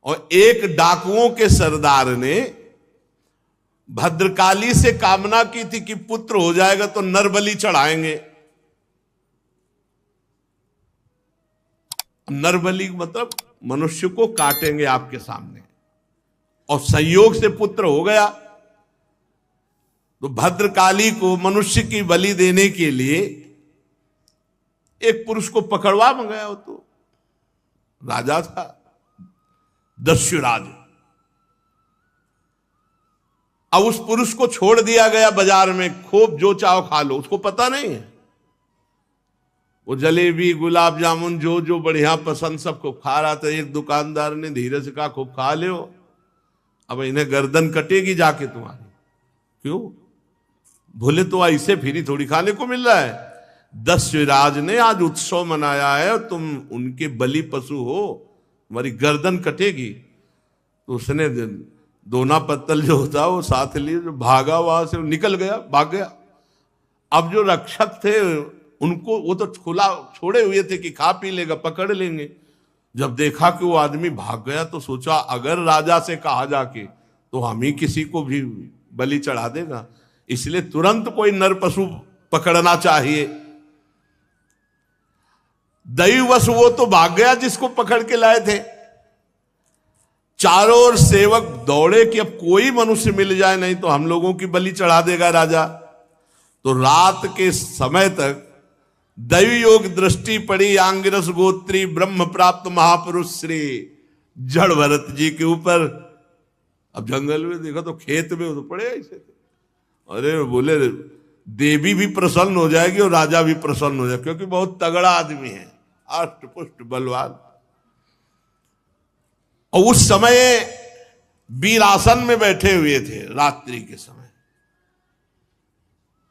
और एक डाकुओं के सरदार ने भद्रकाली से कामना की थी कि पुत्र हो जाएगा तो नरबलि चढ़ाएंगे। नरबलि मतलब मनुष्य को काटेंगे आपके सामने, और संयोग से पुत्र हो गया। तो भद्रकाली को मनुष्य की बलि देने के लिए एक पुरुष को पकड़वा मंगाया। हो तो राजा था दस्युराज। अब उस पुरुष को छोड़ दिया गया बाजार में, खूब जो चाहो खा लो। उसको पता नहीं है, वो जलेबी गुलाब जामुन जो जो बढ़िया पसंद सब खूब खा रहा था। एक दुकानदार ने धीरे से कहा खूब खा लो, अब इन्हें गर्दन कटेगी जाके तुम्हारी। क्यों? भूले तो ऐसे फिरी थोड़ी खाने को मिल रहा है। दस्युराज ने आज उत्सव मनाया है और तुम उनके बलि पशु हो, तुम्हारी गर्दन कटेगी। तो उसने दोना पत्तल जो होता वो साथ लिए, जो भागा वहां से निकल गया, भाग गया। अब जो रक्षक थे उनको, वो तो खुला छोड़े हुए थे कि खा पी लेगा, पकड़ लेंगे। जब देखा कि वो आदमी भाग गया तो सोचा अगर राजा से कहा जाके तो हम ही किसी को भी बलि चढ़ा देगा, इसलिए तुरंत कोई नर पशु पकड़ना चाहिए। दैववश वो तो भाग गया जिसको पकड़ के लाए थे। चारों ओर सेवक दौड़े कि अब कोई मनुष्य मिल जाए, नहीं तो हम लोगों की बलि चढ़ा देगा राजा। तो रात के समय तक दैवी योग दृष्टि पड़ी आंगिरस गोत्री ब्रह्म प्राप्त महापुरुष श्री जड़ भरत जी के ऊपर। अब जंगल में देखा तो खेत में तो पड़े ऐसे थे। अरे बोले देवी भी प्रसन्न हो जाएगी और राजा भी प्रसन्न हो जाएगा, क्योंकि बहुत तगड़ा आदमी है, अष्ट पुष्ट बलवान। और उस समय वीरासन में बैठे हुए थे। रात्रि के समय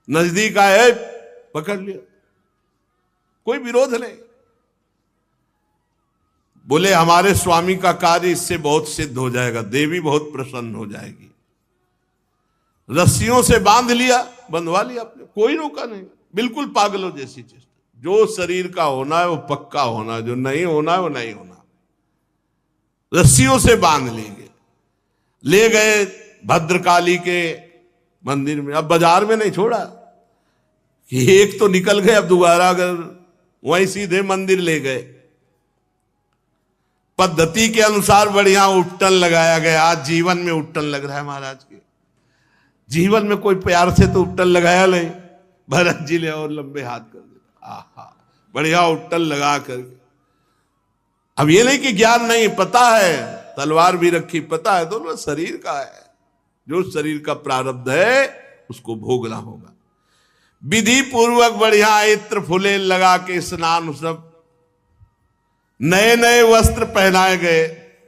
नजदीक आए, पकड़ लिया, कोई विरोध नहीं। बोले हमारे स्वामी का कार्य इससे बहुत सिद्ध हो जाएगा, देवी बहुत प्रसन्न हो जाएगी। रस्सियों से बांध लिया, बंधवा लिया आपने, कोई रोका नहीं। बिल्कुल पागलों जैसी चीज। जो शरीर का होना है वो पक्का होना है, जो नहीं होना है वो नहीं होना। रस्सियों से बांध लेंगे, ले गए भद्रकाली के मंदिर में। अब बाजार में नहीं छोड़ा कि एक तो निकल गए, अब दोबारा अगर वहीं सीधे मंदिर ले गए। पद्धति के अनुसार बढ़िया उट्टन लगाया गया। आज जीवन में उट्टन लग रहा है महाराज के। जीवन में कोई प्यार से तो उट्टन लगाया नहीं। भरत जी ने और लंबे हाथ कर दिया, आहा बढ़िया उट्टन लगा करके। अब ये नहीं कि ज्ञान नहीं, पता है, तलवार भी रखी, पता है दोनों शरीर का है। जो शरीर का प्रारब्ध है उसको भोगना होगा। विधि पूर्वक बढ़िया इत्र फुले लगा के स्नान, सब नए नए वस्त्र पहनाए गए,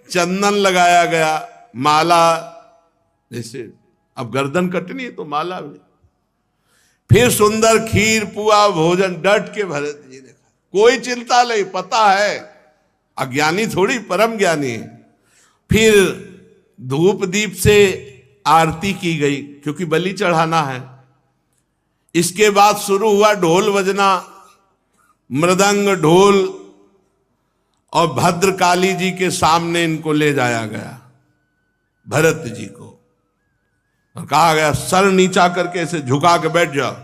चंदन लगाया गया, माला, जैसे अब गर्दन कटनी है तो माला भी। फिर सुंदर खीर पुआ भोजन डट के भरत जी ने खाया। कोई चिंता नहीं, पता है, अज्ञानी थोड़ी, परम ज्ञानी है। फिर धूप दीप से आरती की गई, क्योंकि बलि चढ़ाना है। इसके बाद शुरू हुआ ढोल बजना, मृदंग ढोल, और भद्रकाली जी के सामने इनको ले जाया गया, भरत जी को। और कहा गया सर नीचा करके ऐसे झुका के बैठ जाओ,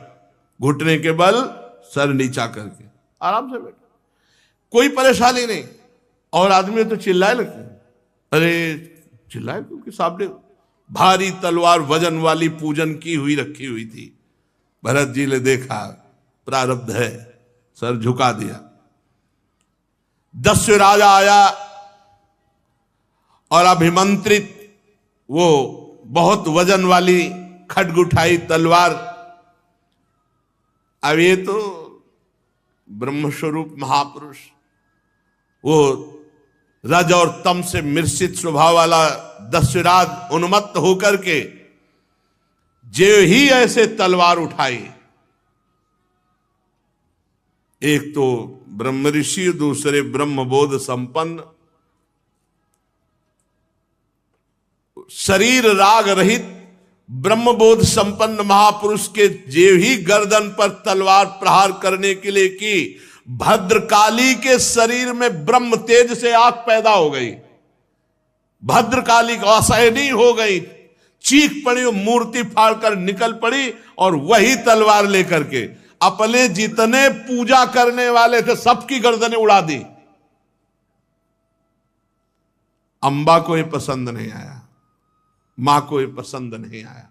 घुटने के बल सर नीचा करके आराम से बैठ, कोई परेशानी नहीं। और आदमी तो चिल्लाए लगते, अरे चिल्लाए क्योंकि सामने भारी तलवार वजन वाली पूजन की हुई रखी हुई थी। भरत जी ने देखा प्रारब्ध है, सर झुका दिया। दस्यु राजा आया और अभिमंत्रित वो बहुत वजन वाली खड्ग उठाई तलवार। अब ये तो ब्रह्मस्वरूप महापुरुष, वो रज और तम से मिश्रित स्वभाव वाला दस्युराज उन्मत्त होकर के जो ही ऐसे तलवार उठाई, एक तो ब्रह्म ऋषि, दूसरे ब्रह्मबोध संपन्न, शरीर राग रहित ब्रह्मबोध संपन्न महापुरुष के जेव ही गर्दन पर तलवार प्रहार करने के लिए की, भद्रकाली के शरीर में ब्रह्म तेज से आग पैदा हो गई। भद्रकाली असहनीय हो गई, चीख पड़ी, मूर्ति फाड़कर निकल पड़ी और वही तलवार लेकर के अपने जितने पूजा करने वाले थे सबकी गर्दनें उड़ा दी। अंबा को ये पसंद नहीं आया, मां को ये पसंद नहीं आया।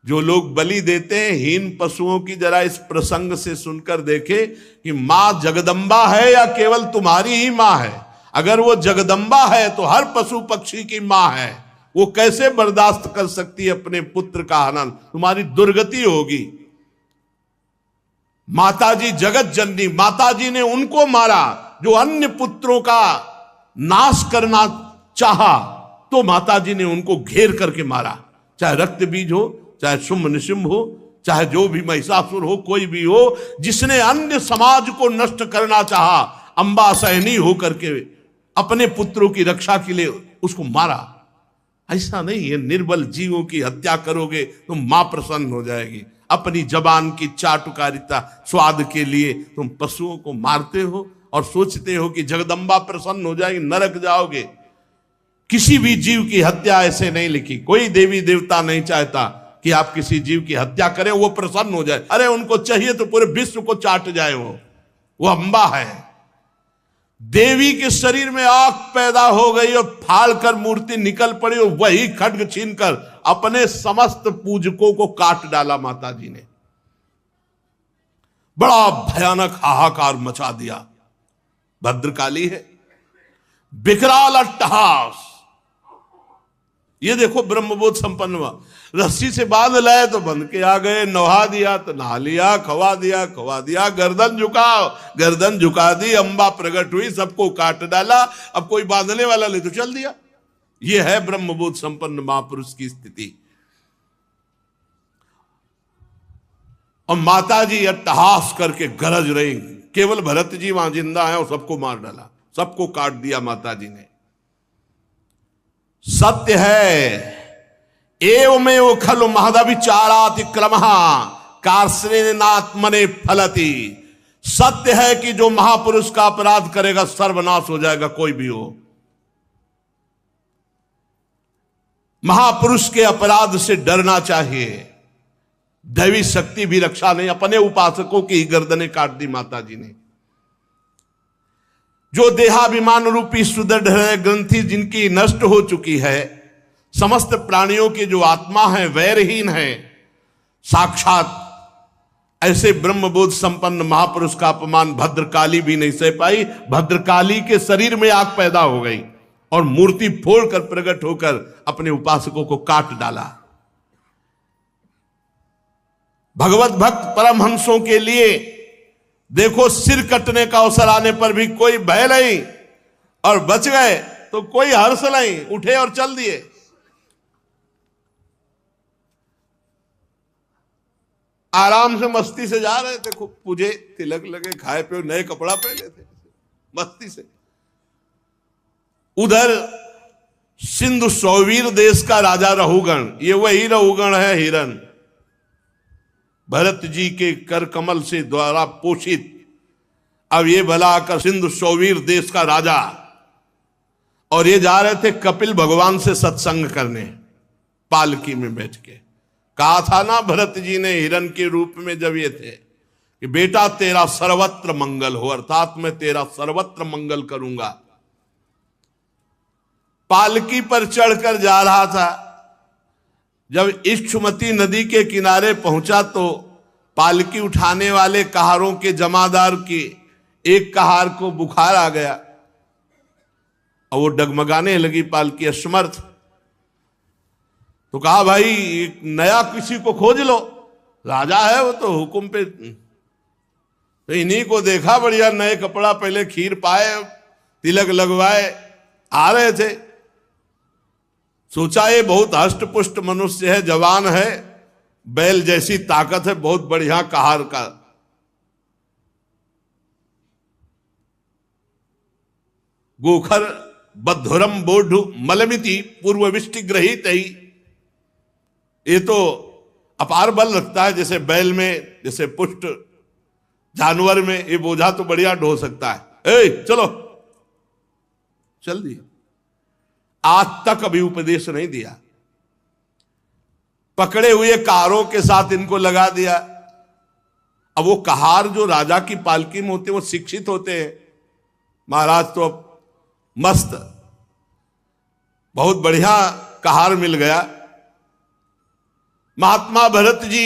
जो लोग बलि देते हैं हीन पशुओं की, जरा इस प्रसंग से सुनकर देखे कि मां जगदम्बा है या केवल तुम्हारी ही मां है। अगर वो जगदम्बा है तो हर पशु पक्षी की मां है, वो कैसे बर्दाश्त कर सकती है अपने पुत्र का हनन? तुम्हारी दुर्गति होगी। माताजी जगत जननी, माताजी ने उनको मारा जो अन्य पुत्रों का नाश करना चाहा, तो माताजी ने उनको घेर करके मारा। चाहे रक्त बीज हो, चाहे शुंभ निशुंभ हो, चाहे जो भी महिषासुर हो, कोई भी हो, जिसने अन्य समाज को नष्ट करना चाहा, अंबा सहनी होकर के अपने पुत्रों की रक्षा के लिए उसको मारा। ऐसा नहीं है निर्बल जीवों की हत्या करोगे तो मां प्रसन्न हो जाएगी। अपनी जबान की चाटुकारिता स्वाद के लिए तुम पशुओं को मारते हो और सोचते हो कि जगदम्बा प्रसन्न हो जाएगी, नरक जाओगे। किसी भी जीव की हत्या ऐसे नहीं लिखी। कोई देवी देवता नहीं चाहता कि आप किसी जीव की हत्या करें वो प्रसन्न हो जाए। अरे उनको चाहिए तो पूरे विश्व को चाट जाए। वो अंबा है। देवी के शरीर में आग पैदा हो गई और फाड़ कर मूर्ति निकल पड़ी और वही खड्ग छीनकर अपने समस्त पूजकों को काट डाला माता जी ने। बड़ा भयानक हाहाकार मचा दिया। भद्रकाली है, विकराल अट्टहास। ये देखो ब्रह्मबोध संपन्न हुआ, रस्सी से बांध लाए तो बंध के आ गए, नहा दिया तो नहा लिया, खवा दिया, गर्दन झुकाओ, गर्दन झुका दी, अंबा प्रकट हुई, सबको काट डाला। अब कोई बांधने वाला ले तो चल दिया। ये है ब्रह्मबोध संपन्न महापुरुष की स्थिति। और माता जी अट्टहास करके गरज रही, केवल भरत जी वहां जिंदा है और सबको मार डाला, सबको काट दिया माता जी ने। सत्य है एवमेव खलु महदविचारातिक्रमः कार्ष्णेनात्मने फलति। सत्य है कि जो महापुरुष का अपराध करेगा सर्वनाश हो जाएगा, कोई भी हो। महापुरुष के अपराध से डरना चाहिए। दैवी शक्ति भी रक्षा नहीं, अपने उपासकों की ही गर्दनें काट दी माता जी ने। जो देहाभिमान रूपी सुदृढ़ ग्रंथि जिनकी नष्ट हो चुकी है, समस्त प्राणियों की जो आत्मा है वैरहीन है, साक्षात ऐसे ब्रह्मबोध संपन्न महापुरुष का अपमान भद्रकाली भी नहीं सह पाई। भद्रकाली के शरीर में आग पैदा हो गई और मूर्ति फोड़कर प्रकट होकर अपने उपासकों को काट डाला। भगवत भक्त परमहंसों के लिए देखो, सिर कटने का अवसर आने पर भी कोई भय नहीं और बच गए तो कोई हर्ष नहीं, उठे और चल दिए। आराम से मस्ती से जा रहे थे, खूब पूजे, तिलक लगे, खाए पे, नए कपड़ा पहने थे, मस्ती से। उधर सिंधु सौवीर देश का राजा रहुगण, ये वही रहुगण है हिरण, भरत जी के कर कमल से द्वारा पोषित। अब ये भला आकर सिंधु सौवीर देश का राजा, और ये जा रहे थे कपिल भगवान से सत्संग करने, पालकी में बैठ के। कहा था ना भरत जी ने हिरण के रूप में जब ये थे कि बेटा तेरा सर्वत्र मंगल हो, अर्थात मैं तेरा सर्वत्र मंगल करूंगा। पालकी पर चढ़कर जा रहा था, जब इक्षुमती नदी के किनारे पहुंचा तो पालकी उठाने वाले कहारों के जमादार की एक कहार को बुखार आ गया और वो डगमगाने लगी पालकी, असमर्थ। तो कहा भाई एक नया किसी को खोज लो, राजा है वो तो हुक्म पे। तो इन्हीं को देखा, बढ़िया नए कपड़ा पहले, खीर पाए, तिलक लगवाए, आ रहे थे। सोचा ये बहुत हष्ट पुष्ट मनुष्य है, जवान है, बैल जैसी ताकत है, बहुत बढ़िया कहार का। गोखर बद्धुरम बोढ़ मलमिति पूर्वविष्टि ग्रहित ही। ये तो अपार बल रखता है, जैसे बैल में, जैसे पुष्ट जानवर में ये बोझा तो बढ़िया ढो सकता है। ए चलो, चल दी। आज तक अभी उपदेश नहीं दिया। पकड़े हुए कहारों के साथ इनको लगा दिया। अब वो कहार जो राजा की पालकी में होते हैं वो शिक्षित होते हैं। महाराज तो अब मस्त, बहुत बढ़िया कहार मिल गया। महात्मा भरत जी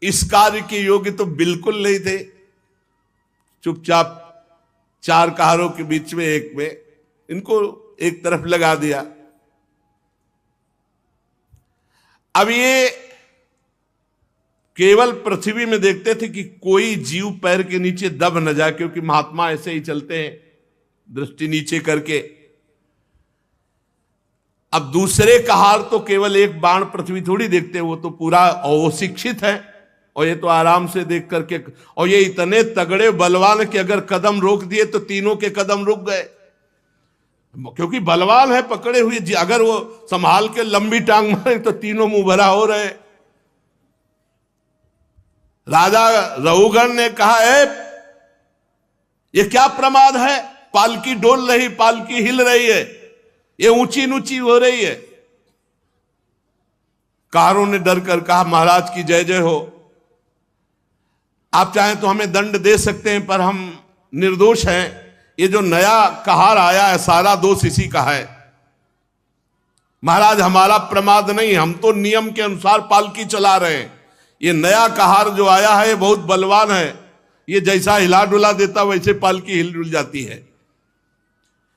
इस कार्य के योग्य तो बिल्कुल नहीं थे। चुपचाप 4 कहारों के बीच में एक में इनको एक तरफ लगा दिया। अब ये केवल पृथ्वी में देखते थे कि कोई जीव पैर के नीचे दब न जाए, क्योंकि महात्मा ऐसे ही चलते हैं दृष्टि नीचे करके। अब दूसरे कहार तो केवल एक बाण पृथ्वी थोड़ी देखते हैं, वो तो पूरा, और वो शिक्षित है और ये तो आराम से देख करके, और ये इतने तगड़े बलवान कि अगर कदम रोक दिए तो तीनों के कदम रुक गए, क्योंकि बलवान है पकड़े हुए। अगर वो संभाल के लंबी टांग मारे तो तीनों मुंह भरा हो रहे। राजा रहुगण ने कहा, ये क्या प्रमाद है, पालकी डोल रही, पालकी हिल रही है, ये ऊंची ऊंची हो रही है। कहारों ने डर कर कहा, महाराज की जय जय हो, आप चाहें तो हमें दंड दे सकते हैं, पर हम निर्दोष हैं। ये जो नया कहार आया है सारा दोष इसी का है। महाराज हमारा प्रमाद नहीं, हम तो नियम के अनुसार पालकी चला रहे हैं। ये नया कहार जो आया है बहुत बलवान है, ये जैसा हिला डुला देता वैसे पालकी हिल डुल जाती है।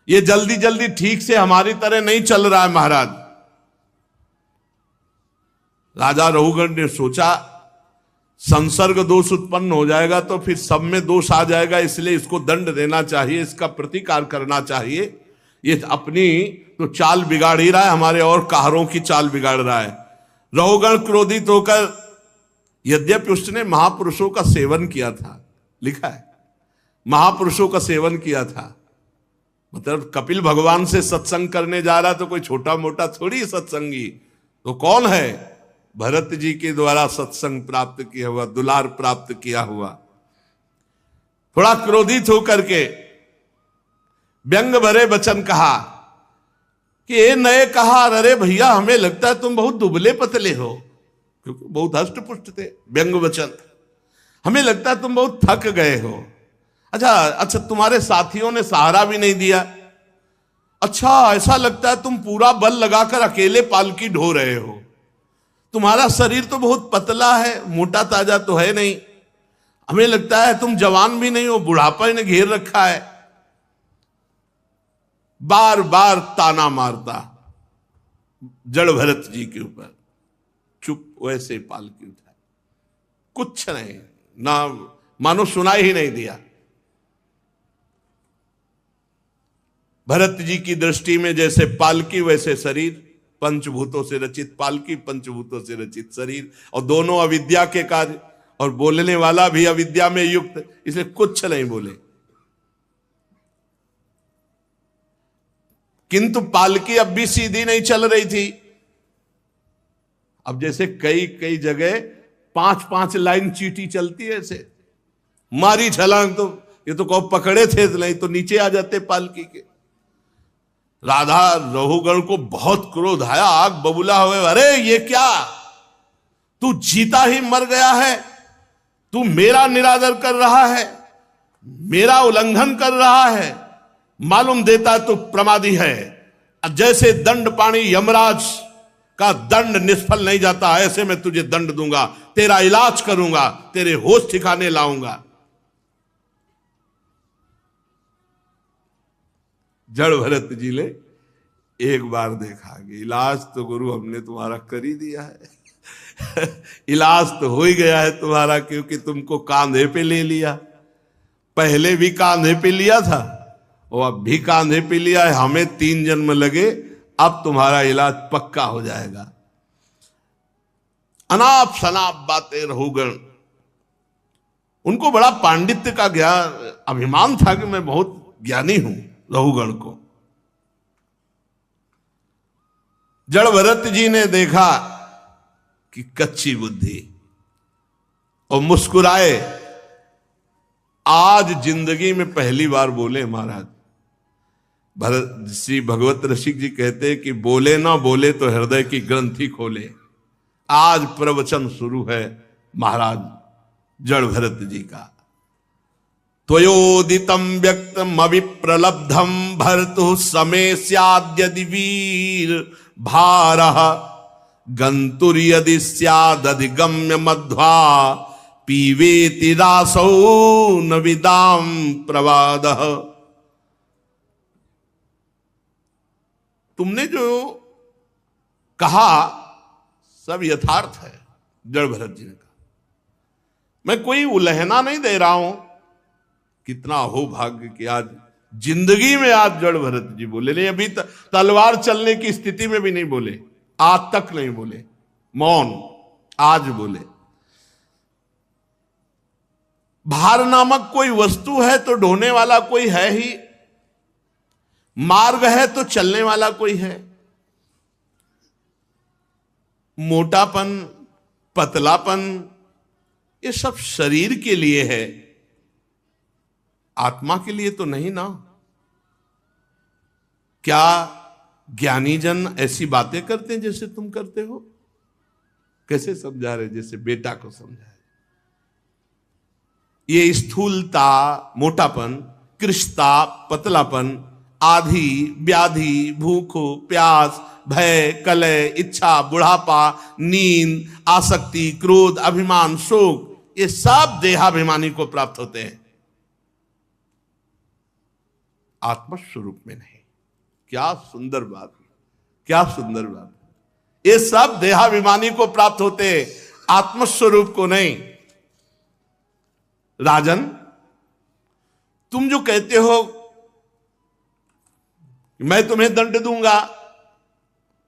ये जल्दी जल्दी ठीक से हमारी तरह नहीं चल रहा है महाराज। राजा रहुगण ने सोचा संसर्ग दोष उत्पन्न हो जाएगा तो फिर सब में दोष आ जाएगा, इसलिए इसको दंड देना चाहिए, इसका प्रतिकार करना चाहिए। ये अपनी तो चाल बिगाड़ ही रहा है, हमारे और कहारों की चाल बिगाड़ रहा है। रहुगण क्रोधित होकर, यद्यपि उसने महापुरुषों का सेवन किया था, लिखा है महापुरुषों का सेवन किया था, मतलब कपिल भगवान से सत्संग करने जा रहा तो कोई छोटा मोटा थोड़ी सत्संगी, तो कौन है, भरत जी के द्वारा सत्संग प्राप्त किया हुआ, दुलार प्राप्त किया हुआ। थोड़ा क्रोधित होकर के व्यंग भरे वचन कहा कि ये नए कहा, अरे भैया हमें लगता है तुम बहुत दुबले पतले हो, क्योंकि बहुत हष्ट पुष्ट थे। व्यंग वचन, हमें लगता है तुम बहुत थक गए हो। अच्छा तुम्हारे साथियों ने सहारा भी नहीं दिया। अच्छा ऐसा लगता है तुम पूरा बल लगाकर अकेले पालकी ढो रहे हो। तुम्हारा शरीर तो बहुत पतला है, मोटा ताजा तो है नहीं। हमें लगता है तुम जवान भी नहीं हो, बुढ़ापा ने घेर रखा है। बार बार ताना मारता जड़ भरत जी के ऊपर। चुप वैसे पालकी उठाए, कुछ नहीं, ना मानो सुनाई ही नहीं दिया। भरत जी की दृष्टि में जैसे पालकी वैसे शरीर, पंचभूतों से रचित पालकी, पंचभूतों से रचित शरीर, और दोनों अविद्या के कार्य, और बोलने वाला भी अविद्या में युक्त, इसलिए कुछ नहीं बोले। किंतु पालकी अब भी सीधी नहीं चल रही थी। अब जैसे कई कई जगह 5-5 लाइन चीटी चलती है, ऐसे मारी छलांग तो ये तो कहो पकड़े थे, नहीं तो नीचे आ जाते पालकी के। राधा रहुगण को बहुत क्रोध आया, आग बबूला हुए, अरे ये क्या, तू जीता ही मर गया है, तू मेरा निरादर कर रहा है, मेरा उल्लंघन कर रहा है, मालूम देता है तू प्रमादी है। जैसे दंड पानी यमराज का दंड निष्फल नहीं जाता, ऐसे मैं तुझे दंड दूंगा, तेरा इलाज करूंगा, तेरे होश ठिकाने लाऊंगा। जड़ भरत जी ने एक बार देखा कि इलाज तो गुरु हमने तुम्हारा कर ही दिया है इलाज तो हो ही गया है तुम्हारा, क्योंकि तुमको कांधे पे ले लिया। पहले भी कांधे पे लिया था और अब भी कांधे पे लिया है। हमें 3 जन्म लगे, अब तुम्हारा इलाज पक्का हो जाएगा। अनाप शनाप बातें रहुगण, उनको बड़ा पांडित्य का ज्ञान अभिमान था कि मैं बहुत ज्ञानी हूं। रहुगण को जड़ भरत जी ने देखा कि कच्ची बुद्धि, और मुस्कुराए। आज जिंदगी में पहली बार बोले, महाराज भरत श्री भगवत रसिक जी कहते हैं कि बोले ना बोले तो हृदय की ग्रंथि खोले। आज प्रवचन शुरू है महाराज जड़ भरत जी का। त्वयोदितम व्यक्तम अविप्रलब्धम भर्तु समय स्याद्यदि वीर भारः गंतुर्यदि स्यादधिगम्य मध्वा पीवेति रासौ न विदाम प्रवादः। तुमने जो कहा सब यथार्थ है, जड़ भरत जी ने कहा। मैं कोई उलहना नहीं दे रहा हूं। कितना हो भाग्य कि आज जिंदगी में आज जड़ भरत जी बोले नहीं। अभी तलवार चलने की स्थिति में भी नहीं बोले, आज तक नहीं बोले, मौन, आज बोले। भार नामक कोई वस्तु है तो ढोने वाला कोई है ही, मार्ग है तो चलने वाला कोई है। मोटापन, पतलापन, ये सब शरीर के लिए है, आत्मा के लिए तो नहीं ना। क्या ज्ञानी जन ऐसी बातें करते हैं जैसे तुम करते हो? कैसे समझा रहे? जैसे बेटा को समझाए। ये स्थूलता, मोटापन, कृशता, पतलापन, आधि, व्याधि, भूख, प्यास, भय, कलय, इच्छा, बुढ़ापा, नींद, आसक्ति, क्रोध, अभिमान, शोक, ये सब देहाभिमानी को प्राप्त होते हैं, आत्मस्वरूप में नहीं। क्या सुंदर बात, क्या सुंदर बात। ये सब देहाभिमानी को प्राप्त होते हैं, आत्मस्वरूप को नहीं। राजन, तुम जो कहते हो मैं तुम्हें दंड दूंगा,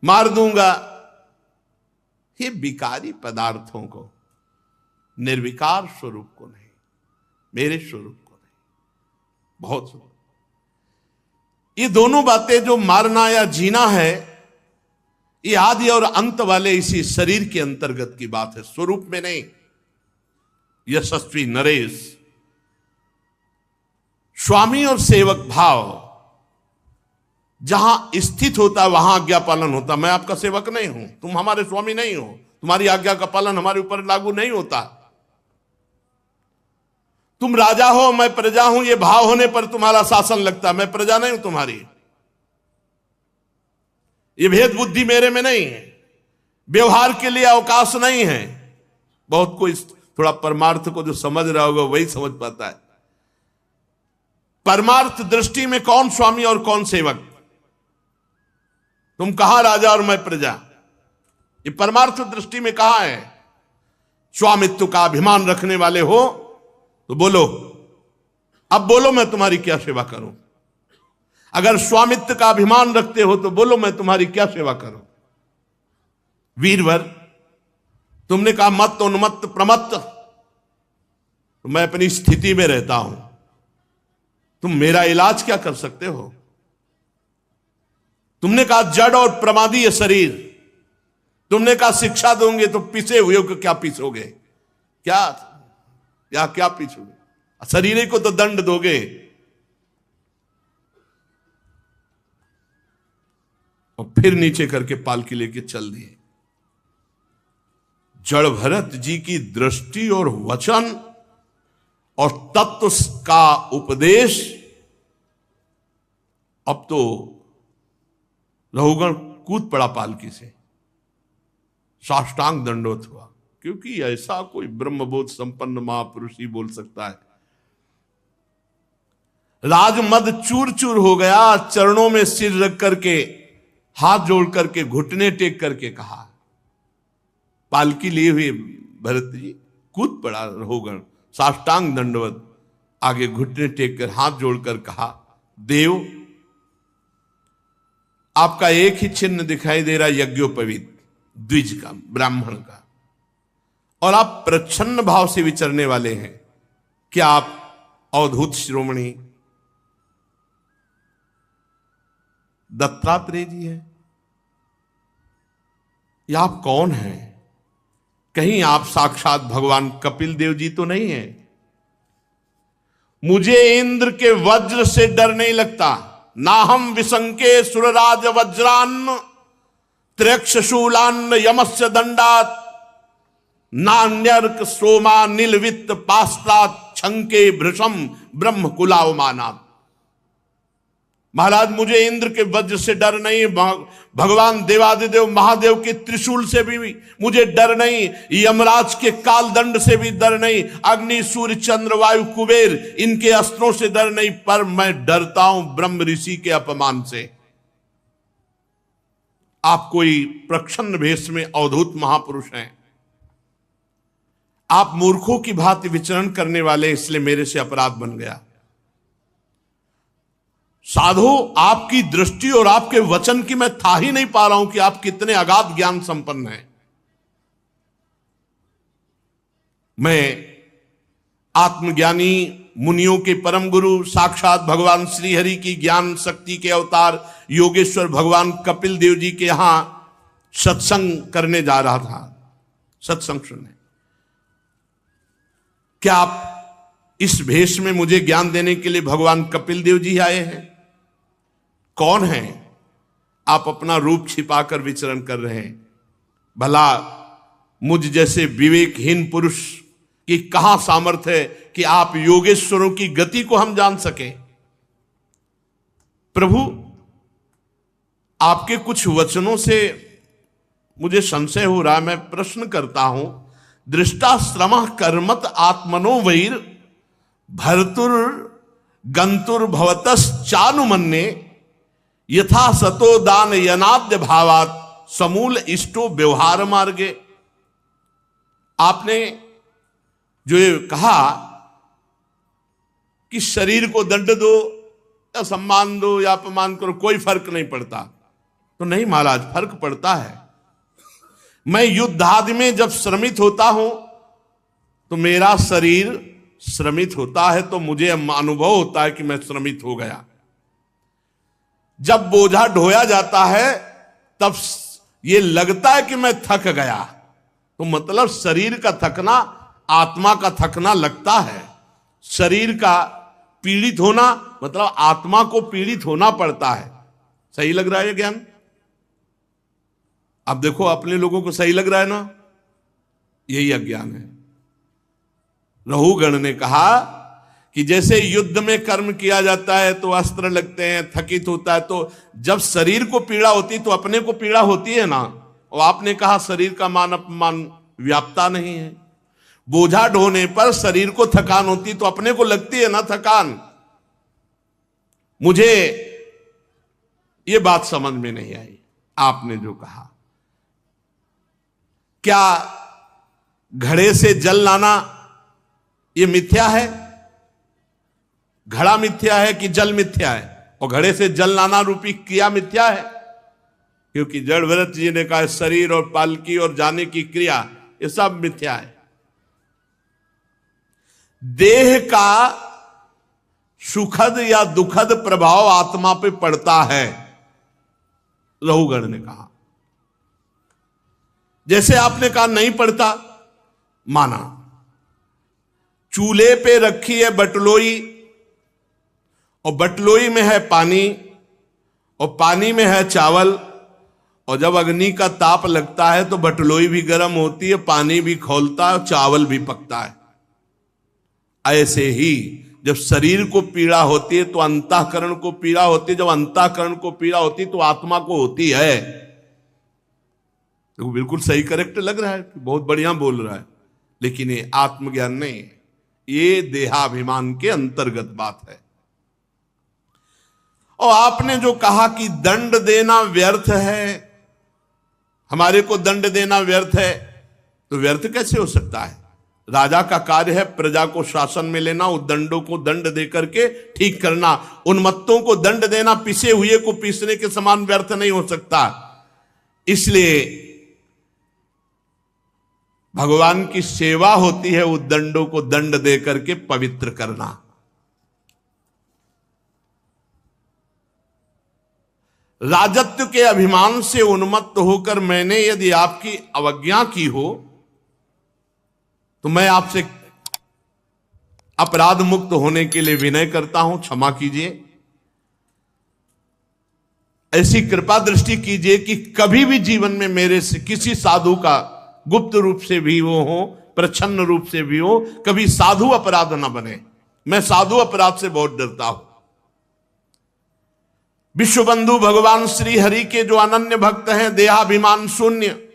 मार दूंगा, ये विकारी पदार्थों को, निर्विकार स्वरूप को नहीं, मेरे स्वरूप को नहीं। बहुत सुंदर। ये दोनों बातें जो मारना या जीना है, ये आदि और अंत वाले इसी शरीर के अंतर्गत की बात है, स्वरूप में नहीं। यशस्वी नरेश, स्वामी और सेवक भाव जहां स्थित होता है वहां आज्ञा पालन होता। मैं आपका सेवक नहीं हूं, तुम हमारे स्वामी नहीं हो, तुम्हारी आज्ञा का पालन हमारे ऊपर लागू नहीं होता। तुम राजा हो, मैं प्रजा हूं, ये भाव होने पर तुम्हारा शासन लगता। मैं प्रजा नहीं हूं तुम्हारी, ये भेद बुद्धि मेरे में नहीं है, व्यवहार के लिए अवकाश नहीं है। बहुत कोई थोड़ा परमार्थ को जो समझ रहा होगा वही समझ पाता है। परमार्थ दृष्टि में कौन स्वामी और कौन सेवक? तुम कहां राजा और मैं प्रजा? ये परमार्थ दृष्टि में कहां है? स्वामित्व का अभिमान रखने वाले हो तो बोलो, अब बोलो मैं तुम्हारी क्या सेवा करूं। अगर स्वामित्व का अभिमान रखते हो तो बोलो मैं तुम्हारी क्या सेवा करूं। वीरवर, तुमने कहा मत उन्मत्त प्रमत्त, तो मैं अपनी स्थिति में रहता हूं, तुम मेरा इलाज क्या कर सकते हो? तुमने कहा जड़ और प्रमादी ये शरीर, तुमने कहा शिक्षा दोगे तो पिसे हुए को क्या पीसोगे? क्या पीछोगे? शरीर को तो दंड दोगे। और फिर नीचे करके पालकी लेके चल दिए। जड़ भरत जी की दृष्टि और वचन और तत्व का उपदेश, अब तो रहुगण कूद पड़ा पालकी से, साष्टांग दंडोत हुआ। क्योंकि ऐसा कोई ब्रह्मबोध संपन्न महापुरुष ही बोल सकता है। राजमद चूर चूर हो गया, चरणों में सिर रख करके, हाथ जोड़ करके, घुटने टेक करके कहा। पालकी लिए हुए भरत जी कूद पड़ा रहुगण, साष्टांग दंडवत, आगे घुटने टेक कर हाथ जोड़कर कहा, देव आपका एक ही चिन्ह दिखाई दे रहा, यज्ञोपवीत द्विज का, ब्राह्मण का, और आप प्रच्छन्न भाव से विचरने वाले हैं। क्या आप अवधूत शिरोमणि दत्तात्रेय जी हैं? या आप कौन हैं? कहीं आप साक्षात भगवान कपिल देव जी तो नहीं है? मुझे इंद्र के वज्र से डर नहीं लगता, नाहम विसंके सुरराज वज्रान्न त्र्यक्षशूलान्न यमस्य दंडात नान्यर्क सोमा नीलवित्त पास्त्रात छंके भृशम ब्रह्म कुलावमानात। महाराज मुझे इंद्र के वज्र से डर नहीं, भगवान देवादिदेव महादेव के त्रिशूल से भी मुझे डर नहीं, यमराज के काल दंड से भी डर नहीं, अग्नि सूर्य चंद्र वायु कुबेर इनके अस्त्रों से डर नहीं, पर मैं डरता हूं ब्रह्म ऋषि के अपमान से। आप कोई प्रच्छन्न भेष में अवधूत महापुरुष हैं, आप मूर्खों की भांति विचरण करने वाले, इसलिए मेरे से अपराध बन गया। साधु, आपकी दृष्टि और आपके वचन की मैं था ही नहीं पा रहा हूं कि आप कितने अगाध ज्ञान संपन्न हैं। मैं आत्मज्ञानी मुनियों के परम गुरु साक्षात भगवान श्री हरि की ज्ञान शक्ति के अवतार योगेश्वर भगवान कपिल देव जी के यहां सत्संग करने जा रहा था, सत्संग सुनने। क्या आप इस भेष में मुझे ज्ञान देने के लिए भगवान कपिल देव जी आए हैं? कौन हैं आप? अपना रूप छिपाकर विचरण कर रहे हैं। भला मुझ जैसे विवेकहीन पुरुष की कहां सामर्थ्य है कि आप योगेश्वरों की गति को हम जान सकें? प्रभु, आपके कुछ वचनों से मुझे संशय हो रहा है। मैं प्रश्न करता हूं, दृष्टा श्रमः कर्मत आत्मनो वैर भर्तुर गंतुर भवतस चानुमन्ये यथा सतो दान यनाद्य भावात समूल इष्टो व्यवहार मार्गे। आपने जो ये कहा कि शरीर को दंड दो या सम्मान दो या अपमान करो, कोई फर्क नहीं पड़ता, तो नहीं महाराज, फर्क पड़ता है। मैं युद्ध आदि में जब श्रमित होता हूं तो मेरा शरीर श्रमित होता है, तो मुझे अनुभव होता है कि मैं श्रमित हो गया। जब बोझा ढोया जाता है तब ये लगता है कि मैं थक गया, तो मतलब शरीर का थकना आत्मा का थकना लगता है। शरीर का पीड़ित होना मतलब आत्मा को पीड़ित होना पड़ता है। सही लग रहा है ज्ञान? अब देखो, अपने लोगों को सही लग रहा है ना? यही अज्ञान है। रहुगण ने कहा कि जैसे युद्ध में कर्म किया जाता है तो अस्त्र लगते हैं, थकित होता है, तो जब शरीर को पीड़ा होती तो अपने को पीड़ा होती है ना। और आपने कहा शरीर का मान अपमान व्याप्ता नहीं है। बोझा ढोने पर शरीर को थकान होती तो अपने को लगती है ना थकान। मुझे ये बात समझ में नहीं आई आपने जो कहा। क्या घड़े से जल लाना ये मिथ्या है? घड़ा मिथ्या है कि जल मिथ्या है? और घड़े से जल लाना रूपी क्रिया मिथ्या है? क्योंकि जड़ भरत जी ने कहा शरीर और पालकी और जाने की क्रिया ये सब मिथ्या है। देह का सुखद या दुखद प्रभाव आत्मा पे पड़ता है, रहुगण ने कहा। जैसे आपने कहा नहीं पड़ता, माना। चूल्हे पे रखी है बटलोई और बटलोई में है पानी और पानी में है चावल, और जब अग्नि का ताप लगता है तो बटलोई भी गर्म होती है, पानी भी खौलता है और चावल भी पकता है। ऐसे ही जब शरीर को पीड़ा होती है तो अंतःकरण को पीड़ा होती है, जब अंतःकरण को पीड़ा होती है तो आत्मा को होती है। तो बिल्कुल सही करेक्ट लग रहा है, बहुत बढ़िया बोल रहा है, लेकिन ये आत्मज्ञान नहीं है, ये देहाभिमान के अंतर्गत बात है। और आपने जो कहा कि दंड देना व्यर्थ है, हमारे को दंड देना व्यर्थ है, तो व्यर्थ कैसे हो सकता है? राजा का कार्य है प्रजा को शासन में लेना, उन दंडों को दंड दे करके ठीक करना, उन्मत्तों को दंड देना पिसे हुए को पीसने के समान व्यर्थ नहीं हो सकता। इसलिए भगवान की सेवा होती है उस दंडों को दंड दे करके पवित्र करना। राजत्व के अभिमान से उन्मत्त होकर मैंने यदि आपकी अवज्ञा की हो तो मैं आपसे अपराध मुक्त होने के लिए विनय करता हूं, क्षमा कीजिए। ऐसी कृपा दृष्टि कीजिए कि कभी भी जीवन में मेरे से किसी साधु का गुप्त रूप से भी वो हो, प्रच्छन्न रूप से भी हो, कभी साधु अपराध न बने। मैं साधु अपराध से बहुत डरता हूं। विश्व बंधु भगवान श्री हरि के जो अनन्य भक्त हैं, देहाभिमान शून्य,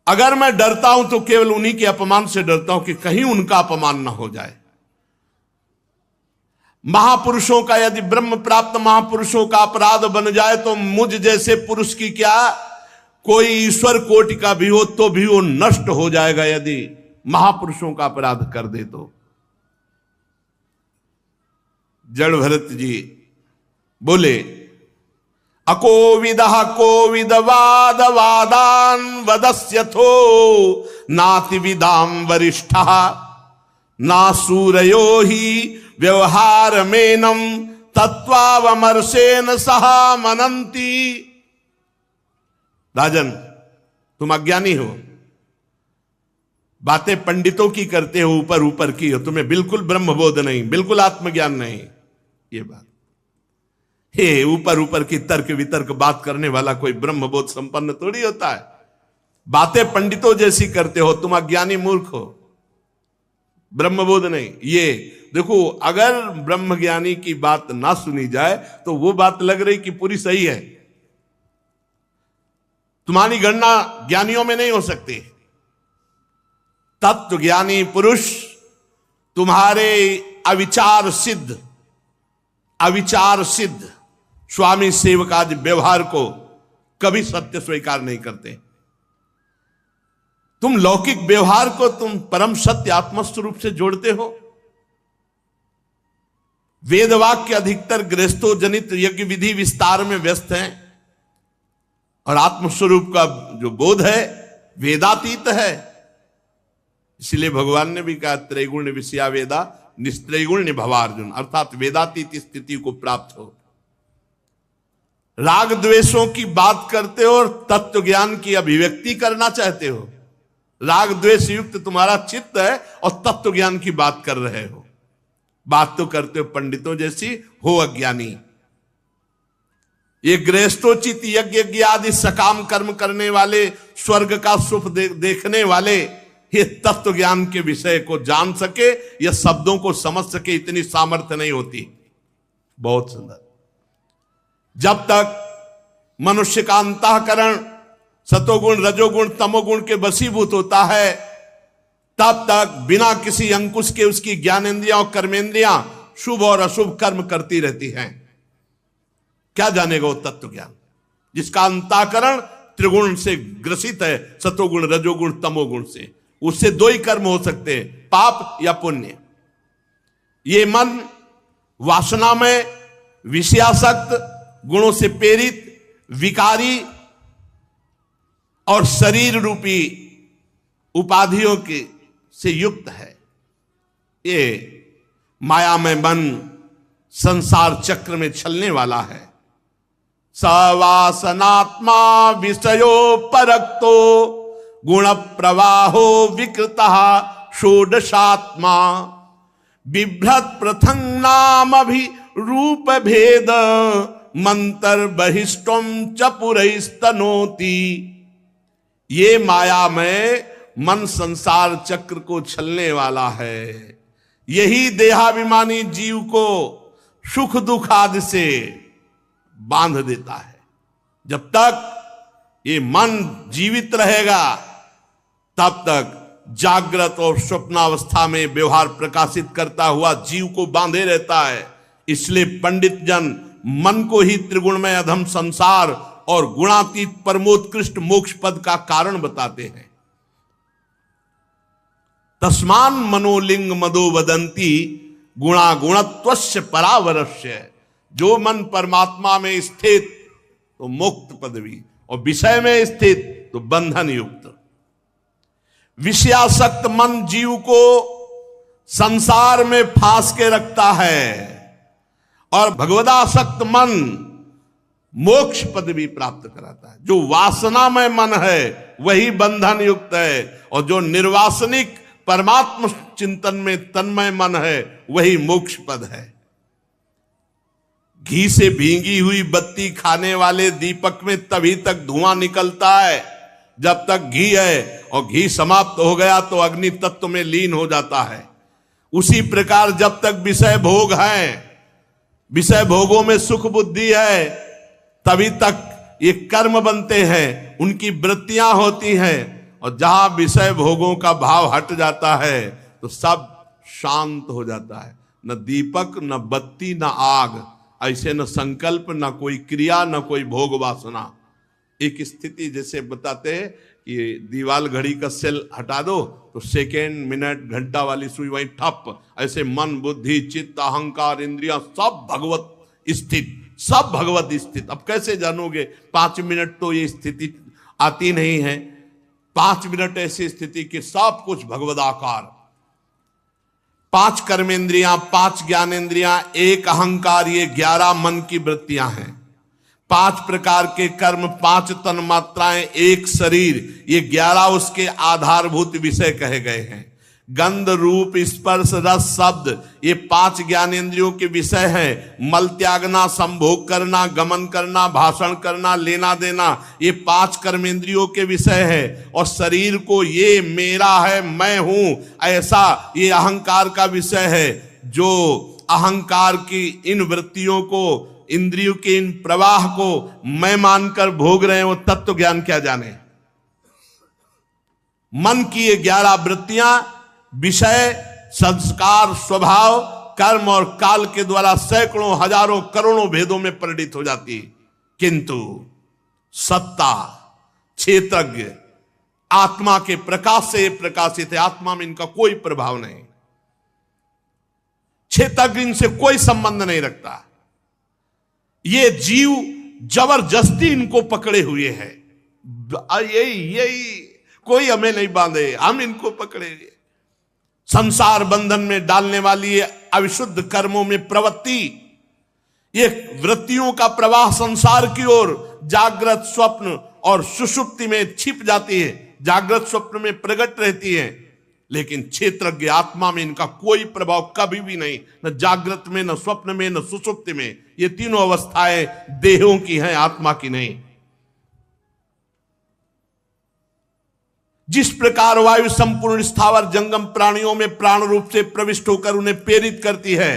अगर मैं डरता हूं तो केवल उन्हीं के अपमान से डरता हूं कि कहीं उनका अपमान ना हो जाए। महापुरुषों का, यदि ब्रह्म प्राप्त महापुरुषों का अपराध बन जाए तो मुझ जैसे पुरुष की क्या, कोई ईश्वर कोटि का भी हो तो भी वो नष्ट हो जाएगा यदि महापुरुषों का अपराध कर दे तो। जड़ भरत जी बोले, अकोविदः कोविद वाद वादान वदस्यथो नाति विदाम वरिष्ठः ना सूरयो ही व्यवहार मेनम तत्वावमर्शेन सहा मनंती। राजन, तुम अज्ञानी हो, बातें पंडितों की करते हो, ऊपर ऊपर की हो, तुम्हें बिल्कुल ब्रह्मबोध नहीं, बिल्कुल आत्मज्ञान नहीं। ये बात हे, ऊपर ऊपर की तर्क वितर्क बात करने वाला कोई ब्रह्मबोध संपन्न थोड़ी होता है। बातें पंडितों जैसी करते हो, तुम अज्ञानी मूर्ख हो, ब्रह्मबोध नहीं। ये देखो, अगर ब्रह्मज्ञानी की बात ना सुनी जाए तो वो बात लग रही कि पूरी सही है। तुम्हारी गणना ज्ञानियों में नहीं हो सकती। तत्व ज्ञानी पुरुष तुम्हारे अविचार सिद्ध स्वामी सेवकादि व्यवहार को कभी सत्य स्वीकार नहीं करते। तुम लौकिक व्यवहार को तुम परम सत्य आत्मस्वरूप से जोड़ते हो। वेदवाक्य अधिकतर गृहस्थो जनित यज्ञ विधि विस्तार में व्यस्त हैं और आत्मस्वरूप का जो बोध है वेदातीत है। इसलिए भगवान ने भी कहा, त्रैगुण विषया वेदा निस्त्रैगुण्य भवार्जुन, अर्थात वेदातीत स्थिति को प्राप्त हो। राग द्वेषों की बात करते हो और तत्व ज्ञान की अभिव्यक्ति करना चाहते हो। राग द्वेष युक्त तुम्हारा चित्त है और तत्व ज्ञान की बात कर रहे हो। बात तो करते हो पंडितों जैसी, हो अज्ञानी। ये गृहस्थोचित यज्ञ आदि सकाम कर्म करने वाले, स्वर्ग का सुख देखने वाले, ये तत्व ज्ञान के विषय को जान सके या शब्दों को समझ सके, इतनी सामर्थ्य नहीं होती। बहुत सुंदर। जब तक मनुष्य का अंतःकरण सतोगुण रजोगुण तमोगुण के वशीभूत होता है, तब तक बिना किसी अंकुश के उसकी ज्ञानेंद्रियां और कर्मेंद्रियां शुभ और अशुभ कर्म करती रहती हैं। क्या जानेगा वो तत्व ज्ञान जिसका अंतःकरण त्रिगुण से ग्रसित है, सतोगुण रजोगुण तमोगुण से। उससे दो ही कर्म हो सकते हैं, पाप या पुण्य। ये मन वासना में विषयासक्त, गुणों से प्रेरित, विकारी और शरीर रूपी उपाधियों के से युक्त है। ये मायामय मन संसार चक्र में चलने वाला है। सवासनात्मा विषयो परक्तो गुण प्रवाहो विकृतः षोडशात्मा बिभ्रत प्रथंग नाम अभि रूप भेद मंतर बहिष्टम चपुरस्तनोति। ये माया में मन संसार चक्र को छलने वाला है। यही देहाभिमानी जीव को सुख दुख आदि से बांध देता है। जब तक ये मन जीवित रहेगा तब तक जागृत और स्वप्नावस्था में व्यवहार प्रकाशित करता हुआ जीव को बांधे रहता है। इसलिए पंडित जन मन को ही त्रिगुणमय अधम संसार और गुणातीत परमोत्कृष्ट मोक्ष पद का कारण बताते हैं। तस्मान मनोलिंग मदो वदंती गुणा गुणत्वस्य परावरस्य। जो मन परमात्मा में स्थित तो मुक्त पदवी और विषय में स्थित तो बंधन युक्त। विषयासक्त मन जीव को संसार में फांस के रखता है और भगवदासक्त मन मोक्ष पदवी प्राप्त कराता है। जो वासनामय मन है वही बंधन युक्त है और जो निर्वासनिक परमात्म चिंतन में तन्मय मन है वही मोक्ष पद है। घी से भींगी हुई बत्ती खाने वाले दीपक में तभी तक धुआं निकलता है जब तक घी है, और घी समाप्त हो गया तो अग्नि तत्व में लीन हो जाता है। उसी प्रकार जब तक विषय भोग है, विषय भोगों में सुख बुद्धि है, तभी तक ये कर्म बनते हैं, उनकी वृत्तियां होती हैं। और जहां विषय भोगों का भाव हट जाता है तो सब शांत हो जाता है। न दीपक, न बत्ती, न आग, ऐसे न संकल्प, न कोई क्रिया, न कोई भोग वासना। एक स्थिति जैसे बताते हैं कि दीवाल घड़ी का सेल हटा दो तो सेकेंड, मिनट, घंटा वाली सुई वहीं ठप। ऐसे मन, बुद्धि, चित्त, अहंकार, इंद्रियां सब भगवत स्थित, सब भगवत स्थित। अब कैसे जानोगे? 5 मिनट तो ये स्थिति आती नहीं है। 5 मिनट ऐसी स्थिति कि सब कुछ भगवदाकार। 5 कर्मेंद्रियां, 5 ज्ञानेंद्रियां, 1 अहंकार, ये 11 मन की वृत्तियां हैं। 5 प्रकार के कर्म, 5 तन्मात्राएं, 1 शरीर, ये 11 उसके आधारभूत विषय कहे गए हैं। गंध, रूप, स्पर्श, रस, शब्द, ये 5 ज्ञानेंद्रियों के विषय हैं। मल त्यागना, संभोग करना, गमन करना, भाषण करना, लेना देना, ये 5 कर्मेंद्रियों के विषय है। और शरीर को ये मेरा है, मैं हूं, ऐसा ये अहंकार का विषय है। जो अहंकार की इन वृत्तियों को, इंद्रियों के इन प्रवाह को मैं मानकर भोग रहे हैं, वो तत्व ज्ञान क्या जाने। मन की ये 11 वृत्तियां विषय, संस्कार, स्वभाव, कर्म और काल के द्वारा सैकड़ों, हजारों, करोड़ों भेदों में परिणित हो जाती है। किंतु सत्ता, क्षेत्रज्ञ, आत्मा के प्रकाश से प्रकाशित है। आत्मा में इनका कोई प्रभाव नहीं, क्षेत्रज्ञ इनसे कोई संबंध नहीं रखता। ये जीव जबरदस्ती इनको पकड़े हुए है। यही कोई हमें नहीं बांधे, हम इनको पकड़े। संसार बंधन में डालने वाली ये अविशुद्ध कर्मों में प्रवृत्ति, ये वृत्तियों का प्रवाह संसार की ओर जागृत, स्वप्न और सुषुप्ति में छिप जाती है। जागृत स्वप्न में प्रकट रहती है, लेकिन क्षेत्रज्ञ आत्मा में इनका कोई प्रभाव कभी भी नहीं। न जागृत में, न स्वप्न में, न सुषुप्ति में। ये तीनों अवस्थाएं देहों की हैं, आत्मा की नहीं। जिस प्रकार वायु संपूर्ण स्थावर जंगम प्राणियों में प्राण रूप से प्रविष्ट होकर उन्हें प्रेरित करती है,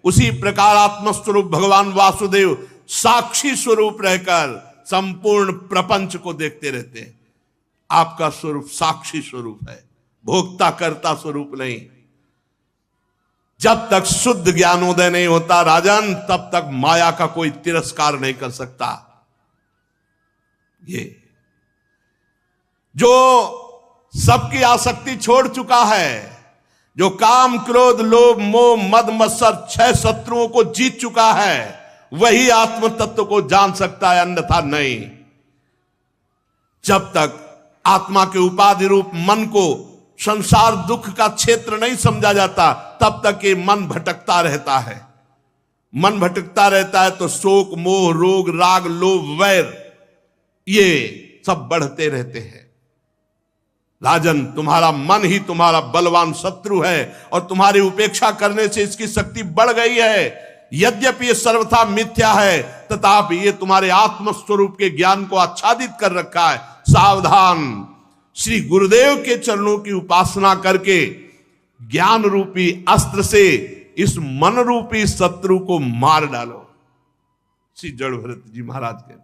उसी प्रकार आत्मस्वरूप भगवान वासुदेव साक्षी स्वरूप रहकर संपूर्ण प्रपंच को देखते रहते हैं। आपका स्वरूप साक्षी स्वरूप है, भोक्ता करता स्वरूप नहीं। जब तक शुद्ध ज्ञानोदय नहीं होता राजन, तब तक माया का कोई तिरस्कार नहीं कर सकता। ये जो सबकी आसक्ति छोड़ चुका है, जो काम, क्रोध, लोभ, मोह, मद, मत्सर 6 शत्रुओं को जीत चुका है, वही आत्म तत्व को जान सकता है, अन्यथा नहीं। जब तक आत्मा के उपाधि रूप मन को संसार दुख का क्षेत्र नहीं समझा जाता, तब तक ये मन भटकता रहता है। मन भटकता रहता है तो शोक, मोह, रोग, राग, लोभ, वैर, ये सब बढ़ते रहते हैं। राजन, तुम्हारा मन ही तुम्हारा बलवान शत्रु है, और तुम्हारी उपेक्षा करने से इसकी शक्ति बढ़ गई है। यद्यपि ये सर्वथा मिथ्या है, तथापि ये तुम्हारे आत्म स्वरूप के ज्ञान को आच्छादित कर रखा है। सावधान, श्री गुरुदेव के चरणों की उपासना करके ज्ञान रूपी अस्त्र से इस मन रूपी शत्रु को मार डालो। श्री जड़ भरत जी महाराज कहते हैं,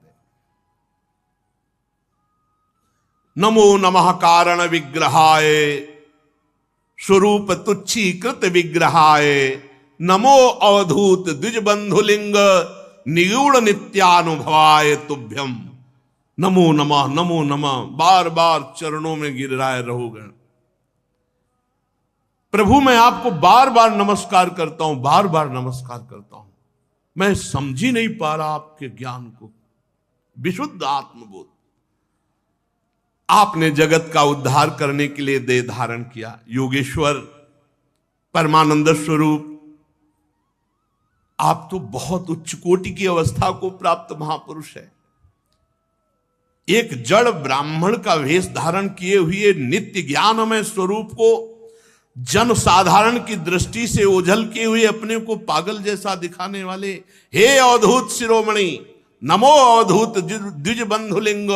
नमो नमः कारण विग्रहाय स्वरूप तुच्छीकृत विग्रहाय, नमो अवधूत द्विजबंधुलिंग निगूढ़ नित्यानुभवाय तुभ्यम। नमो नमः, नमो नमः, बार बार चरणों में गिर रहे रहोगे। प्रभु मैं आपको बार बार नमस्कार करता हूं, बार बार नमस्कार करता हूं। मैं समझ ही नहीं पा रहा आपके ज्ञान को। विशुद्ध आत्मबोध आपने जगत का उद्धार करने के लिए देह धारण किया। योगेश्वर परमानंद स्वरूप, आप तो बहुत उच्च कोटि की अवस्था को प्राप्त महापुरुष है। एक जड़ ब्राह्मण का वेश धारण किए हुए नित्य ज्ञानमय स्वरूप को जन साधारण की दृष्टि से ओझल किए हुए अपने को पागल जैसा दिखाने वाले, हे अवधूत शिरोमणि, नमो अवधूत द्विज बंधुलिंग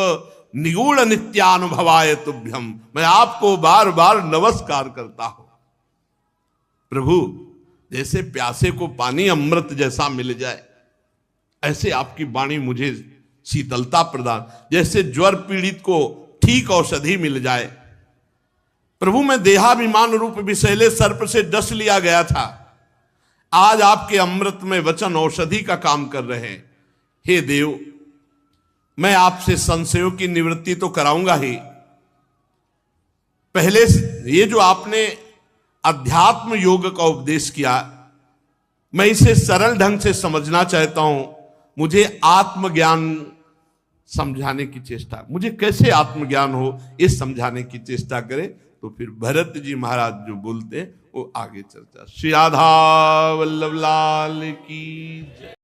निगूढ़ नित्यानुभवाय तुभ्यम, मैं आपको बार बार नमस्कार करता हूं। प्रभु, जैसे प्यासे को पानी अमृत जैसा मिल जाए, ऐसे आपकी वाणी मुझे शीतलता प्रदान, जैसे ज्वर पीड़ित को ठीक औषधि मिल जाए। प्रभु, मैं देहाभिमान रूप विषैले सर्प से डस लिया गया था, आज आपके अमृत में वचन औषधि का काम कर रहे हैं। हे देव, मैं आपसे संशयों की निवृत्ति तो कराऊंगा ही, पहले ये जो आपने अध्यात्म योग का उपदेश किया, मैं इसे सरल ढंग से समझना चाहता हूं। मुझे आत्मज्ञान समझाने की चेष्टा, मुझे कैसे आत्मज्ञान हो ये समझाने की चेष्टा करें। तो फिर भरत जी महाराज जो बोलते हैं वो आगे चर्चा। श्री राधा वल्लभ लाल की जय।